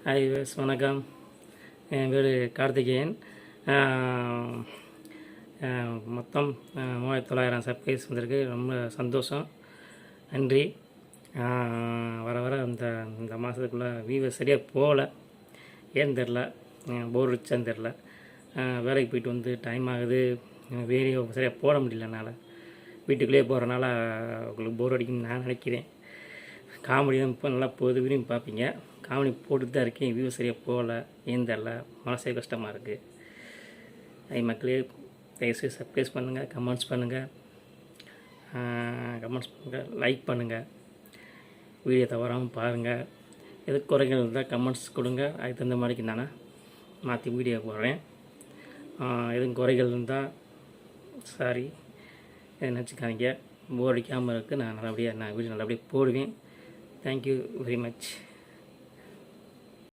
Hi viewers, வணக்கம். என் பேர் கார்த்திகேயன். மொத்தம் 3900 சப்ஸ்கிரைப்ஸ் வந்திருக்கு. ரொம்ப சந்தோஷம், நன்றி. வர வர இந்த மாதத்துக்குள்ளே வியூவர்ஸ் சரியாக போகல, ஏன்னு தெரில, போர் அடிச்சான்னு தெரில. வேலைக்கு போயிட்டு வந்து டைம் ஆகுது, வீடியோ சரியாக போட முடியல என்னால். வீட்டுக்குள்ளேயே போகிறனால உங்களுக்கு போர் அடிக்கும்னு நான் நினைக்கிறேன். காமெடி தான் இப்போ நல்லா போகுது, விரும்பி பார்ப்பீங்க. காமெடி போட்டுட்டு தான் இருக்கேன், வியூ சரியாக போகல, ஏன் தெரில, மனசே கஷ்டமாக இருக்குது. மக்களே, தயவுசெய்து சப்ஸ்கிரைப் பண்ணுங்கள், கமெண்ட்ஸ் பண்ணுங்கள், லைக் பண்ணுங்கள், வீடியோ தவறாமல் பாருங்கள். எது குறைகள் இருந்தால் கமெண்ட்ஸ் கொடுங்க, அதுக்கு தகுந்த மாதிரிக்கு நானே மாற்றி வீடியோ போடுறேன். எதுவும் குறைகள் இருந்தால் சாரி, நினச்சிக்காதீங்க. போர் அடிக்காமல் இருக்குது. நான் வீடியோ நல்லபடியாக போடுவேன். Thank you very much.